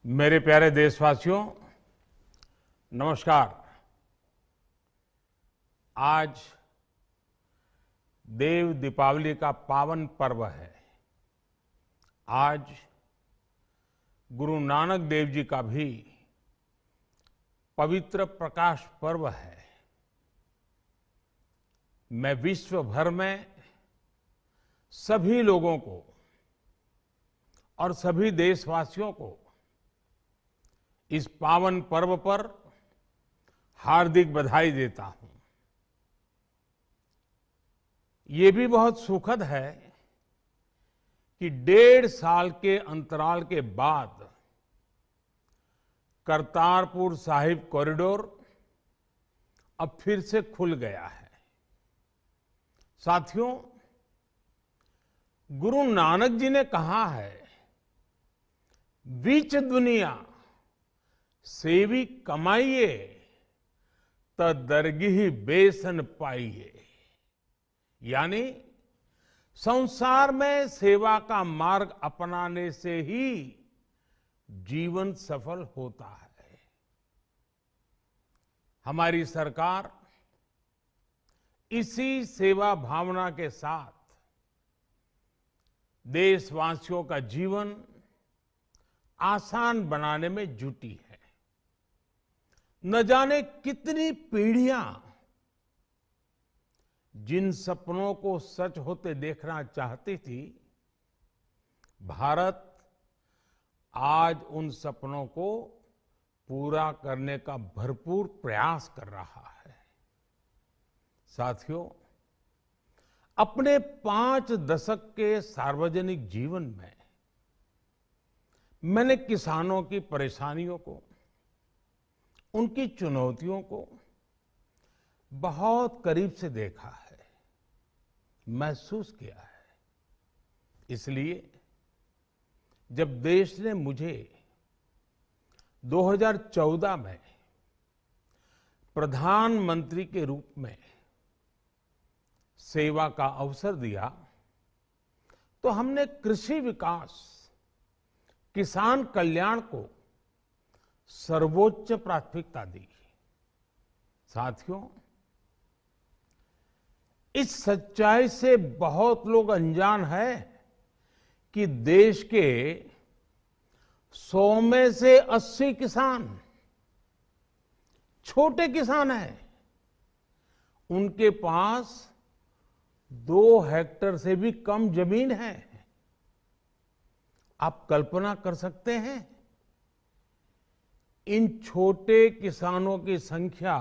मेरे प्यारे देशवासियों, नमस्कार। आज देव दीपावली का पावन पर्व है। आज गुरु नानक देव जी का भी पवित्र प्रकाश पर्व है। मैं विश्व भर में सभी लोगों को और सभी देशवासियों को इस पावन पर्व पर हार्दिक बधाई देता हूं। ये भी बहुत सुखद है कि 1.5 साल के अंतराल के बाद करतारपुर साहिब कॉरिडोर अब फिर से खुल गया है। साथियों, गुरु नानक जी ने कहा है, बीच दुनिया सेवी कमाइए त दरगिही बेसन पाइए। यानी संसार में सेवा का मार्ग अपनाने से ही जीवन सफल होता है। हमारी सरकार इसी सेवा भावना के साथ देशवासियों का जीवन आसान बनाने में जुटी है। न जाने कितनी पीढ़ियां जिन सपनों को सच होते देखना चाहती थी, भारत आज उन सपनों को पूरा करने का भरपूर प्रयास कर रहा है। साथियों, अपने 5 दशक के सार्वजनिक जीवन में मैंने किसानों की परेशानियों को, उनकी चुनौतियों को बहुत करीब से देखा है, महसूस किया है। इसलिए जब देश ने मुझे 2014 में प्रधानमंत्री के रूप में सेवा का अवसर दिया, तो हमने कृषि विकास, किसान कल्याण को सर्वोच्च प्राथमिकता दी। साथियों, इस सच्चाई से बहुत लोग अनजान है कि देश के 100 में से 80 किसान छोटे किसान हैं। उनके पास 2 हेक्टेयर से भी कम जमीन है। आप कल्पना कर सकते हैं, इन छोटे किसानों की संख्या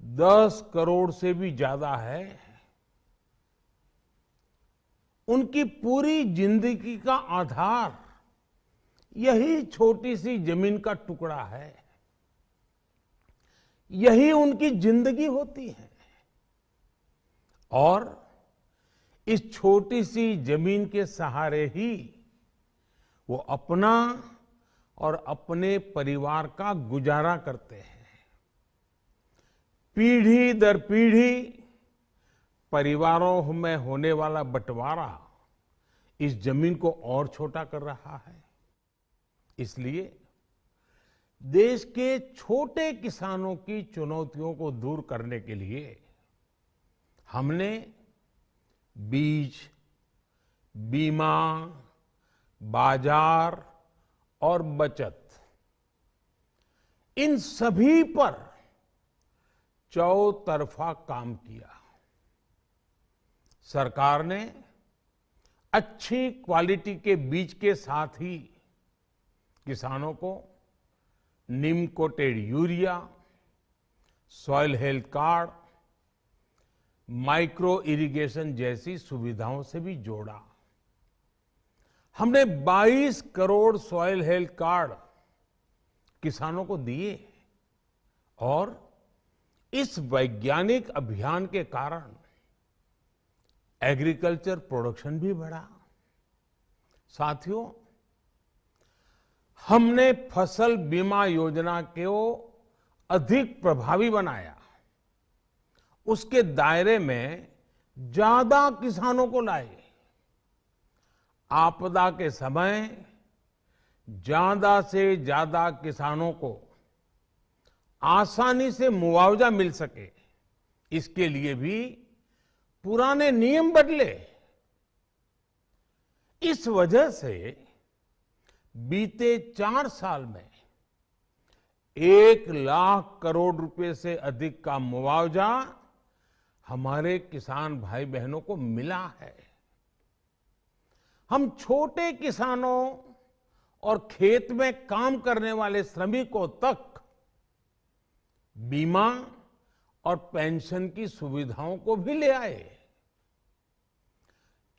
10 करोड़ से भी ज्यादा है। उनकी पूरी जिंदगी का आधार यही छोटी सी जमीन का टुकड़ा है। यही उनकी जिंदगी होती है। और इस छोटी सी जमीन के सहारे ही वो अपना और अपने परिवार का गुजारा करते हैं। पीढ़ी दर पीढ़ी परिवारों में होने वाला बंटवारा इस जमीन को और छोटा कर रहा है। इसलिए देश के छोटे किसानों की चुनौतियों को दूर करने के लिए हमने बीज, बीमा, बाजार और बचत, इन सभी पर चौतरफा काम किया। सरकार ने अच्छी क्वालिटी के बीज के साथ ही किसानों को neem coated urea, soil health card, micro irrigation जैसी सुविधाओं से भी जोड़ा। हमने 22 करोड़ सॉइल हेल्थ कार्ड किसानों को दिए और इस वैज्ञानिक अभियान के कारण एग्रीकल्चर प्रोडक्शन भी बढ़ा। साथियों, हमने फसल बीमा योजना को अधिक प्रभावी बनाया। उसके दायरे में ज्यादा किसानों को लाए। आपदा के समय ज्यादा से ज्यादा किसानों को आसानी से मुआवजा मिल सके, इसके लिए भी पुराने नियम बदले। इस वजह से बीते 4 साल में 1 लाख करोड़ रुपए से अधिक का मुआवजा हमारे किसान भाई बहनों को मिला है। हम छोटे किसानों और खेत में काम करने वाले श्रमिकों तक बीमा और पेंशन की सुविधाओं को भी ले आए।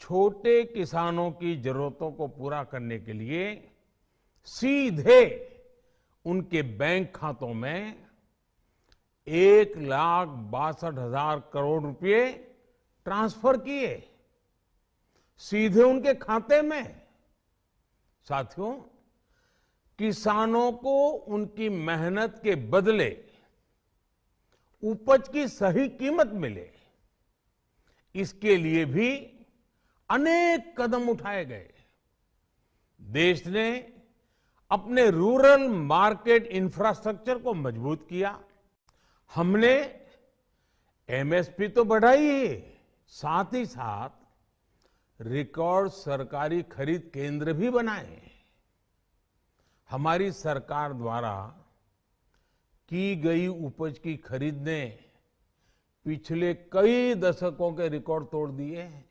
छोटे किसानों की जरूरतों को पूरा करने के लिए सीधे उनके बैंक खातों में 1,62,000 करोड़ रुपए ट्रांसफर किए, सीधे उनके खाते में। साथियों, किसानों को उनकी मेहनत के बदले उपज की सही कीमत मिले, इसके लिए भी अनेक कदम उठाए गए। देश ने अपने रूरल मार्केट इंफ्रास्ट्रक्चर को मजबूत किया। हमने एमएसपी तो बढ़ाई ही, साथ ही साथ रिकॉर्ड सरकारी खरीद केंद्र भी बनाए। हमारी सरकार द्वारा की गई उपज की खरीद ने पिछले कई दशकों के रिकॉर्ड तोड़ दिए हैं।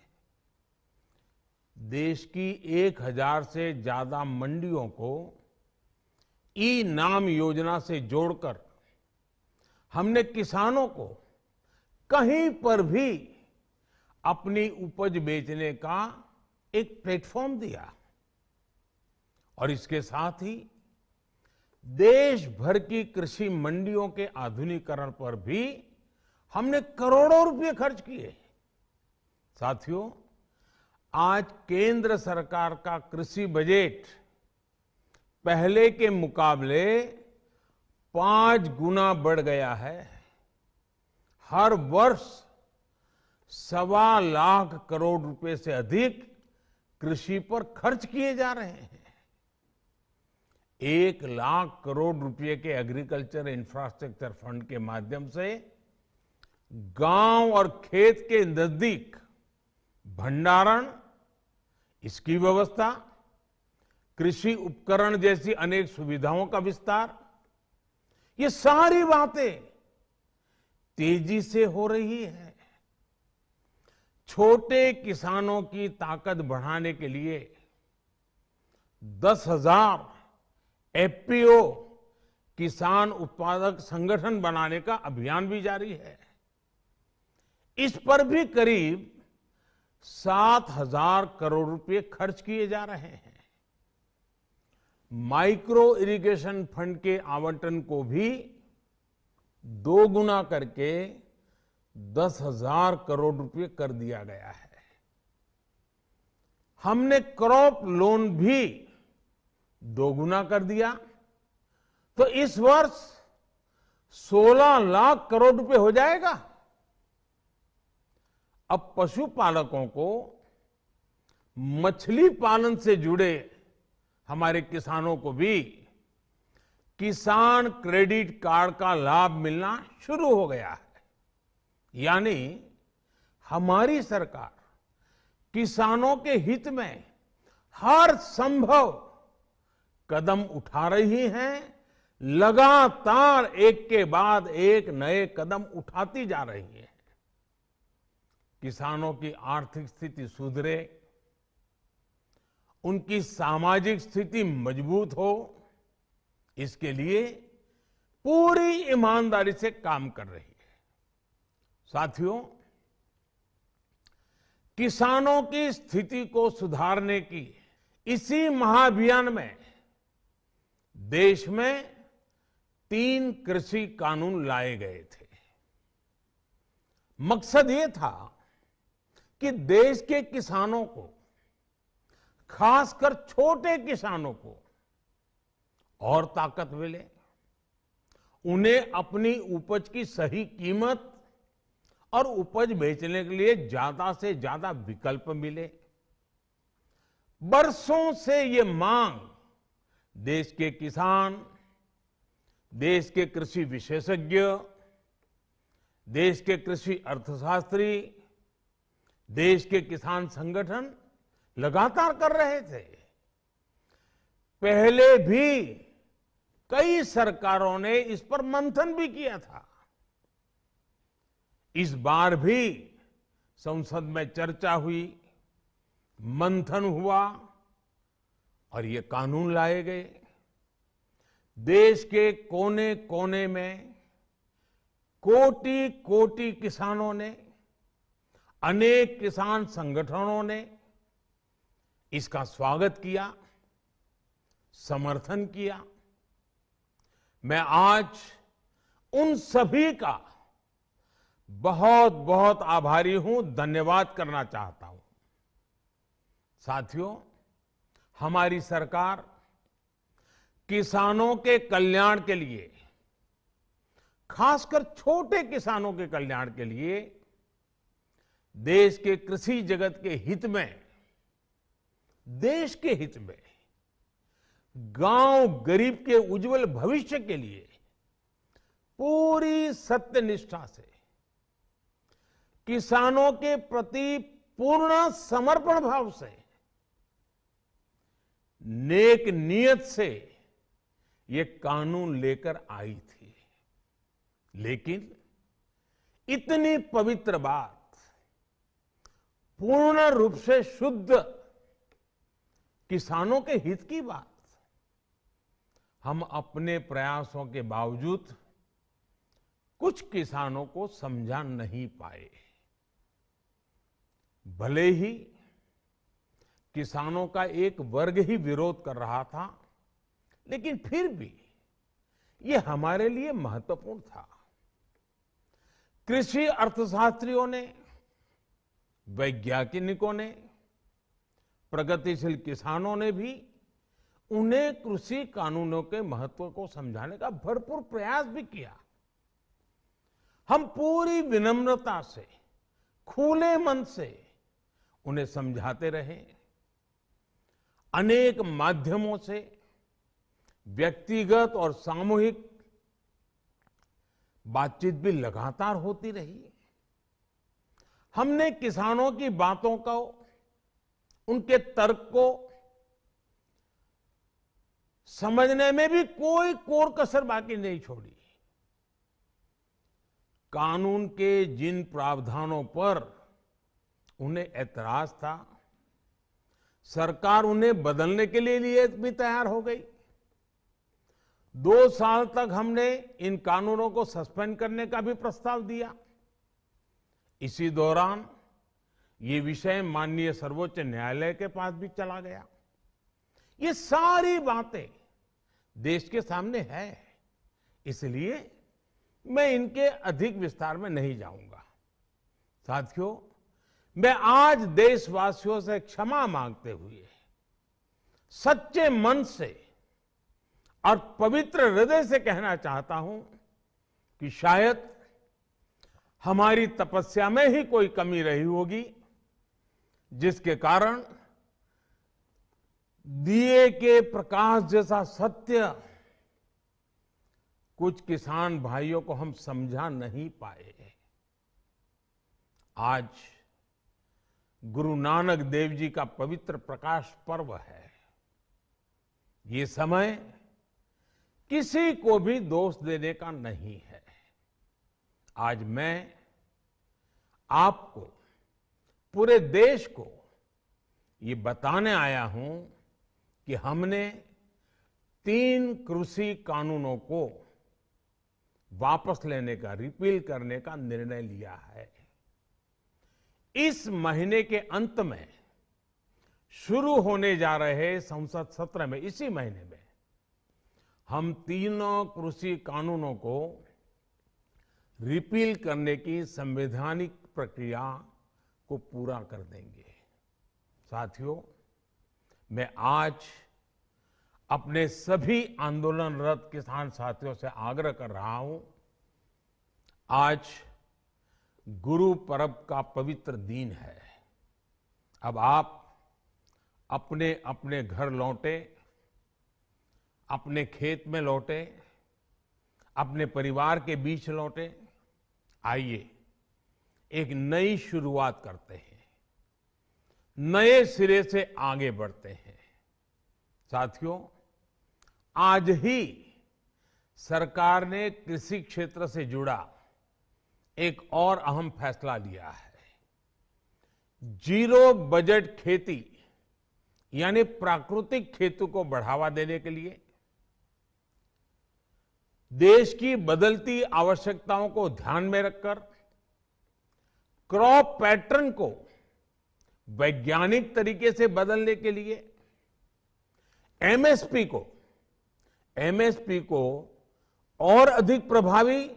देश की 1,000 से ज्यादा मंडियों को ई नाम योजना से जोड़कर हमने किसानों को कहीं पर भी अपनी उपज बेचने का एक प्लेटफॉर्म दिया। और इसके साथ ही देश भर की कृषि मंडियों के आधुनिकीकरण पर भी हमने करोड़ों रुपए खर्च किए। साथियों, आज केंद्र सरकार का कृषि बजट पहले के मुकाबले 5 गुना बढ़ गया है। हर वर्ष 1.25 लाख करोड़ रुपए से अधिक कृषि पर खर्च किए जा रहे हैं। 1 लाख करोड़ रुपए के एग्रीकल्चर इंफ्रास्ट्रक्चर फंड के माध्यम से गांव और खेत के नजदीक भंडारण, इसकी व्यवस्था, कृषि उपकरण जैसी अनेक सुविधाओं का विस्तार, ये सारी बातें तेजी से हो रही है। छोटे किसानों की ताकत बढ़ाने के लिए 10,000 एफपीओ किसान उत्पादक संगठन बनाने का अभियान भी जारी है। इस पर भी करीब 7,000 करोड़ रुपए खर्च किए जा रहे हैं। माइक्रो इरिगेशन फंड के आवंटन को भी 2 गुना करके 10,000 करोड़ रुपए कर दिया गया है। हमने क्रॉप लोन भी 2 गुना कर दिया, तो इस वर्ष 16 लाख करोड़ रुपए हो जाएगा। अब पशुपालकों को मछली पालन से जुड़े हमारे किसानों को भी किसान क्रेडिट कार्ड का लाभ मिलना शुरू हो गया है। यानी हमारी सरकार किसानों के हित में हर संभव कदम उठा रही है, लगातार एक के बाद एक नए कदम उठाती जा रही है। किसानों की आर्थिक स्थिति सुधरे, उनकी सामाजिक स्थिति मजबूत हो, इसके लिए पूरी ईमानदारी से काम कर रही है। साथियों, किसानों की स्थिति को सुधारने की इसी महाअभियान में देश में 3 कृषि कानून लाए गए थे। मकसद ये था कि देश के किसानों को, खासकर छोटे किसानों को और ताकत मिले, उन्हें अपनी उपज की सही कीमत और उपज बेचने के लिए ज्यादा से ज्यादा विकल्प मिले। बरसों से ये मांग देश के किसान, देश के कृषि विशेषज्ञ, देश के कृषि अर्थशास्त्री, देश के किसान संगठन लगातार कर रहे थे। पहले भी कई सरकारों ने इस पर मंथन भी किया था। इस बार भी संसद में चर्चा हुई, मंथन हुआ और ये कानून लाए गए। देश के कोने कोने में कोटि कोटि किसानों ने, अनेक किसान संगठनों ने इसका स्वागत किया, समर्थन किया। मैं आज उन सभी का बहुत बहुत आभारी हूं, धन्यवाद करना चाहता हूं। साथियों, हमारी सरकार किसानों के कल्याण के लिए, खासकर छोटे किसानों के कल्याण के लिए, देश के कृषि जगत के हित में, देश के हित में, गांव गरीब के उज्जवल भविष्य के लिए पूरी सत्यनिष्ठा से, किसानों के प्रति पूर्ण समर्पण भाव से, नेक नियत से ये कानून लेकर आई थी। लेकिन इतनी पवित्र बात, पूर्ण रूप से शुद्ध किसानों के हित की बात, हम अपने प्रयासों के बावजूद कुछ किसानों को समझा नहीं पाए। भले ही किसानों का एक वर्ग ही विरोध कर रहा था, लेकिन फिर भी ये हमारे लिए महत्वपूर्ण था। कृषि अर्थशास्त्रियों ने, वैज्ञानिकों ने, प्रगतिशील किसानों ने भी उन्हें कृषि कानूनों के महत्व को समझाने का भरपूर प्रयास भी किया। हम पूरी विनम्रता से, खुले मन से उन्हें समझाते रहे। अनेक माध्यमों से व्यक्तिगत और सामूहिक बातचीत भी लगातार होती रही। हमने किसानों की बातों को, उनके तर्क को समझने में भी कोई कोर कसर बाकी नहीं छोड़ी। कानून के जिन प्रावधानों पर उन्हें ऐतराज था, सरकार उन्हें बदलने के लिए भी तैयार हो गई। 2 साल तक हमने इन कानूनों को सस्पेंड करने का भी प्रस्ताव दिया। इसी दौरान ये विषय माननीय सर्वोच्च न्यायालय के पास भी चला गया। ये सारी बातें देश के सामने है, इसलिए मैं इनके अधिक विस्तार में नहीं जाऊंगा। साथियों, मैं आज देशवासियों से क्षमा मांगते हुए सच्चे मन से और पवित्र हृदय से कहना चाहता हूं कि शायद हमारी तपस्या में ही कोई कमी रही होगी, जिसके कारण दिए के प्रकाश जैसा सत्य कुछ किसान भाइयों को हम समझा नहीं पाए। आज गुरु नानक देव जी का पवित्र प्रकाश पर्व है। ये समय किसी को भी दोष देने का नहीं है। आज मैं आपको, पूरे देश को ये बताने आया हूं कि हमने 3 कृषि कानूनों को वापस लेने का, रिपील करने का निर्णय लिया है। इस महीने के अंत में शुरू होने जा रहे संसद सत्र में, इसी महीने में, हम 3 कृषि कानूनों को रिपील करने की संवैधानिक प्रक्रिया को पूरा कर देंगे। साथियों, मैं आज अपने सभी आंदोलनरत किसान साथियों से आग्रह कर रहा हूं, आज गुरु पर्व का पवित्र दिन है। अब आप अपने अपने घर लौटे, अपने खेत में लौटे, अपने परिवार के बीच लौटे। आइए एक नई शुरुआत करते हैं, नए सिरे से आगे बढ़ते हैं। साथियों, आज ही सरकार ने कृषि क्षेत्र से जुड़ा एक और अहम फैसला लिया है। जीरो बजट खेती यानी प्राकृतिक खेती को बढ़ावा देने के लिए देश की बदलती आवश्यकताओं को ध्यान में रखकर क्रॉप पैटर्न को वैज्ञानिक तरीके से बदलने के लिए एमएसपी को और अधिक प्रभावी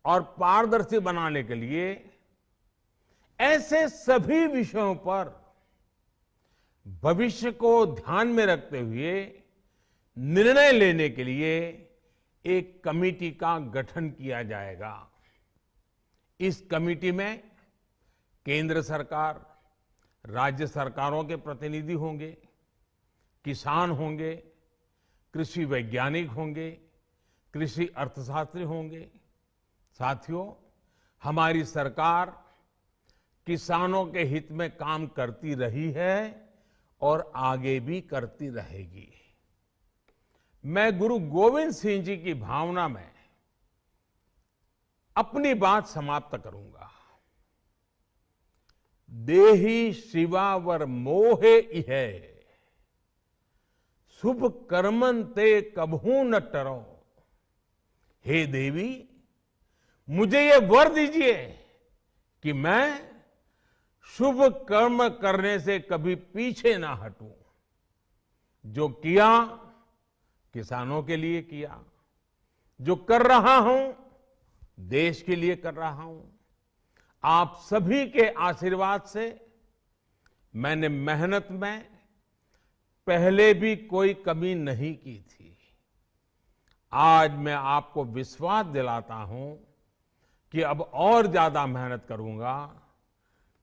और पारदर्शी बनाने के लिए ऐसे सभी विषयों पर भविष्य को ध्यान में रखते हुए निर्णय लेने के लिए एक कमेटी का गठन किया जाएगा। इस कमेटी में केंद्र सरकार, राज्य सरकारों के प्रतिनिधि होंगे, किसान होंगे, कृषि वैज्ञानिक होंगे, कृषि अर्थशास्त्री होंगे। साथियों, हमारी सरकार किसानों के हित में काम करती रही है और आगे भी करती रहेगी। मैं गुरु गोविंद सिंह जी की भावना में अपनी बात समाप्त करूंगा। देहि शिवावर मोहे इहे, शुभ कर्मन ते कबहू न टरो। हे देवी, मुझे ये वर दीजिए कि मैं शुभ कर्म करने से कभी पीछे ना हटूं। जो किया किसानों के लिए किया, जो कर रहा हूं देश के लिए कर रहा हूं। आप सभी के आशीर्वाद से मैंने मेहनत में पहले भी कोई कमी नहीं की थी। आज मैं आपको विश्वास दिलाता हूं कि अब और ज्यादा मेहनत करूंगा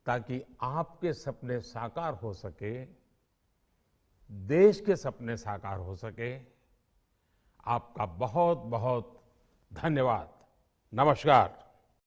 ताकि आपके सपने साकार हो सके, देश के सपने साकार हो सके। आपका बहुत बहुत धन्यवाद। नमस्कार।